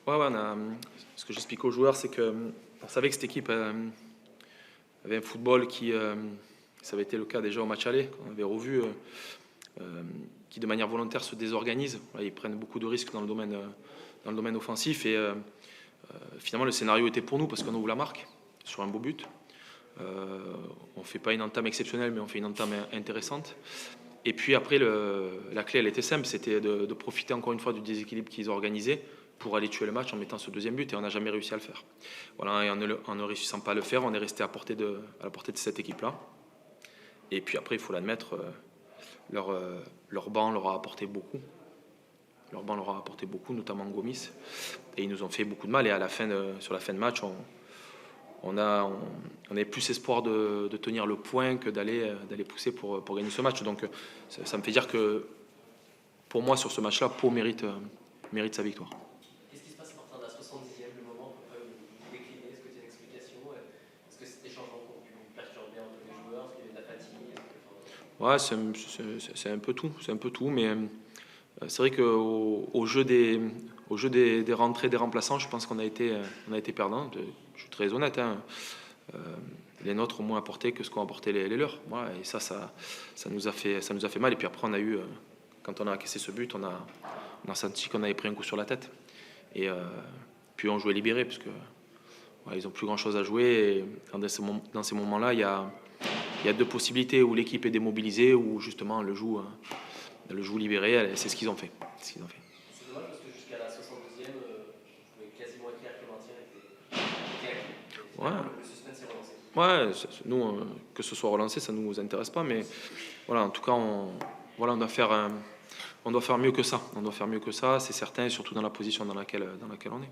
Ouais, ouais, ce que j'explique aux joueurs, c'est que on savait que cette équipe avait un football ça avait été le cas déjà au match aller, qu'on avait revu, qui de manière volontaire se désorganise. Voilà, ils prennent beaucoup de risques dans le domaine offensif et finalement le scénario était pour nous parce qu'on ouvre la marque sur un beau but. On fait pas une entame exceptionnelle, mais on fait une entame intéressante. Et puis après, la clé, elle était simple, c'était de profiter encore une fois du déséquilibre qu'ils ont organisé pour aller tuer le match en mettant ce deuxième but, et on n'a jamais réussi à le faire. Voilà, et en ne réussissant pas à le faire, on est resté à la portée de cette équipe-là. Et puis après, il faut l'admettre, leur banc leur a apporté beaucoup. Leur banc leur a apporté beaucoup, notamment Gomis. Et ils nous ont fait beaucoup de mal. Et sur la fin de match, on avait plus espoir de tenir le point que d'aller pousser pour gagner ce match. Donc ça me fait dire que pour moi, sur ce match-là, Pau mérite sa victoire. Qu'est-ce qui se passe à partir de la 70e, le moment à peu près où vous déclinez? Est-ce que tu as une explication? Est-ce que c'était changements qui ont pu perturber un peu les joueurs? Est-ce qu'il y avait de la fatigue? Ouais, c'est un peu tout. C'est un peu tout, mais c'est vrai qu'au jeu des rentrées des remplaçants, je pense qu'on a été perdant. Je suis très honnête, hein. Les nôtres ont moins apporté que ce qu'ont apporté les leurs. Voilà, et ça nous a fait mal. Et puis après, quand on a encaissé ce but, on a senti qu'on avait pris un coup sur la tête. Et puis on jouait libéré, parce que voilà, ils ont plus grand chose à jouer. Et dans ces moments-là, il y a deux possibilités, où l'équipe est démobilisée, ou justement le joue libéré. C'est ce qu'ils ont fait. C'est dommage parce que jusqu'à la 62e, je pouvais quasiment écrire que le maintien était acquis. Ouais. Le suspense est relancé. Ouais, nous, que ce soit relancé, ça ne nous intéresse pas, mais voilà, en tout cas, on doit faire mieux que ça. On doit faire mieux que ça, c'est certain, surtout dans la position dans laquelle on est.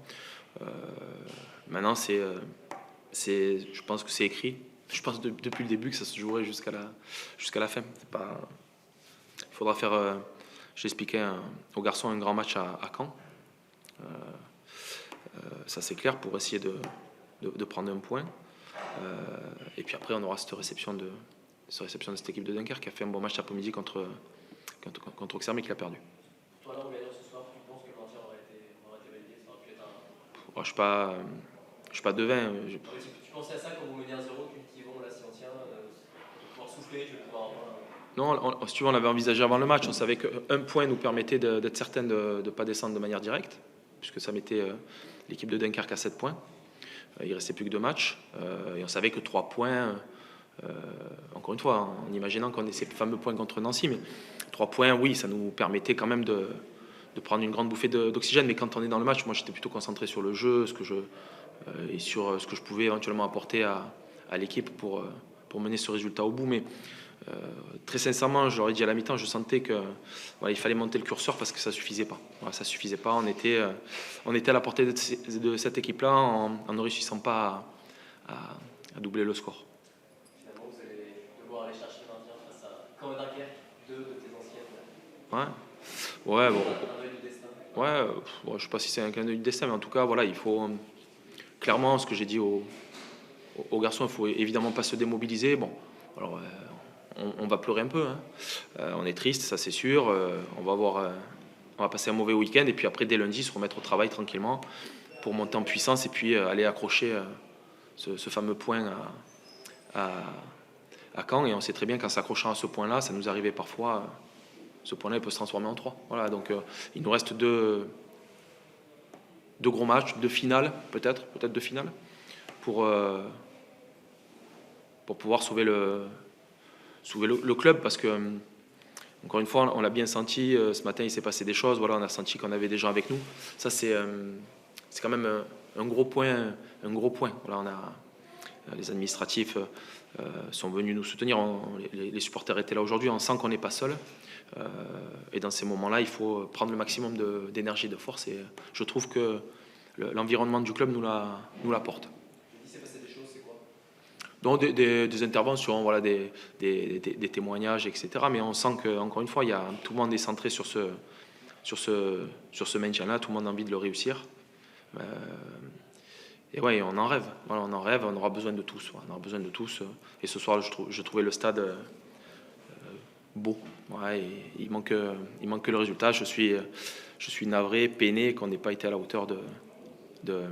Maintenant, je pense que c'est écrit. Je pense depuis le début que ça se jouerait jusqu'à la fin. Il faudra faire, j'ai expliqué aux garçons, un grand match à Caen. Ça, c'est clair, pour essayer de prendre un point. Et puis après, on aura cette réception de cette équipe de Dunkerque qui a fait un bon match après-midi contre Auxerre, mais qui l'a perdu. Toi, là, on gagne ce soir, tu penses que le maintien aurait été validé? Ça aurait pu être un. Je suis pas devin. Tu pensais à ça quand vous menez 1-0, qui vont là, si on tient, pouvoir souffler, je vais pouvoir. Non, si tu veux, on avait envisagé avant le match. On savait qu'un point nous permettait d'être certain de ne pas descendre de manière directe, puisque ça mettait l'équipe de Dunkerque à 7 points. Il ne restait plus que 2 matchs. Et on savait que 3 points, encore une fois, en imaginant qu'on ait ces fameux points contre Nancy, mais 3 points, oui, ça nous permettait quand même de prendre une grande bouffée d'oxygène. Mais quand on est dans le match, moi j'étais plutôt concentré sur le jeu, et sur ce que je pouvais éventuellement apporter à l'équipe pour mener ce résultat au bout. Mais très sincèrement, je leur ai dit à la mi-temps, je sentais que voilà, il fallait monter le curseur parce que ça suffisait pas. Voilà, ça suffisait pas. On était à la portée de cette équipe-là en ne réussissant pas à doubler le score. Finalement, vous allez devoir aller chercher le maintien face à Caen et Dunkerque, deux de tes anciennes. Ouais, bon. Un œil du destin. Ouais, bon, je sais pas si c'est un clin d'œil du destin, mais en tout cas, voilà, il faut clairement, ce que j'ai dit aux garçons, il faut évidemment pas se démobiliser. Bon, alors on va pleurer un peu, hein. On est triste, ça c'est sûr. On va passer un mauvais week-end et puis après dès lundi se remettre au travail tranquillement pour monter en puissance et puis aller accrocher ce fameux point à Caen. Et on sait très bien qu'en s'accrochant à ce point-là, ça nous arrivait parfois. Ce point-là, il peut se transformer en 3. Voilà, donc il nous reste deux gros matchs, deux finales, peut-être deux finales, pour pouvoir sauver le club, parce que encore une fois, on l'a bien senti. Ce matin, il s'est passé des choses. Voilà, on a senti qu'on avait des gens avec nous. Ça, c'est quand même un gros point. Voilà, on a les administratifs sont venus nous soutenir. Les supporters étaient là aujourd'hui. On sent qu'on n'est pas seul. Et dans ces moments-là, il faut prendre le maximum d'énergie, de force. Et je trouve que l'environnement du club nous l'apporte. Il s'est passé des choses, c'est quoi? Donc des interventions, voilà, des témoignages, etc. Mais on sent que, encore une fois, tout le monde est centré sur ce maintien-là. Tout le monde a envie de le réussir. Et ouais, on en rêve. Voilà, on en rêve. On aura besoin de tous. On aura besoin de tous. Et ce soir, je trouvais le stade beau. Ouais, et il manque le résultat. Je suis navré, peiné qu'on n'ait pas été à la hauteur de de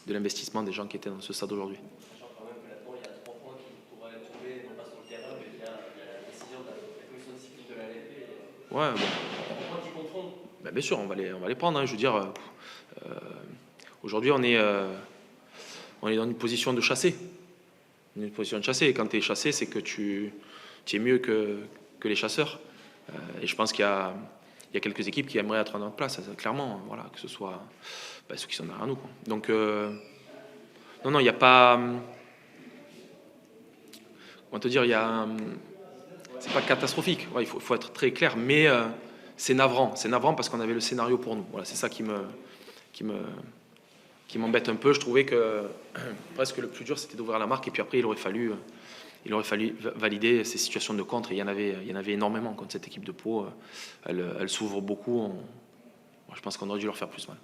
l'investissement des gens qui étaient dans ce stade aujourd'hui. Sachant quand même que là-dedans, il y a 3 points qui pourraient tomber, non pas sur le terrain, mais il y a la décision de la commission de discipline de la LFP. Ouais, bon. 3 points qui compteront. Ben, bien sûr, on va les prendre. Hein. Je veux dire, aujourd'hui, on est dans une position de chasser. Une position de chasser. Et quand tu es chassé, c'est que tu es mieux que les chasseurs. Et je pense qu'il y a quelques équipes qui aimeraient être à notre place, clairement. Voilà, que ce soit ceux qui sont derrière nous. Quoi. Donc, non, il n'y a pas. Comment te dire, c'est pas catastrophique. Ouais, il faut être très clair, mais c'est navrant. C'est navrant parce qu'on avait le scénario pour nous. Voilà, c'est ça qui m'embête un peu. Je trouvais que presque le plus dur, c'était d'ouvrir la marque, et puis après, il aurait fallu valider ces situations de contre. Et il y en avait énormément contre cette équipe de Pau. Elle s'ouvre beaucoup. Je pense qu'on aurait dû leur faire plus mal.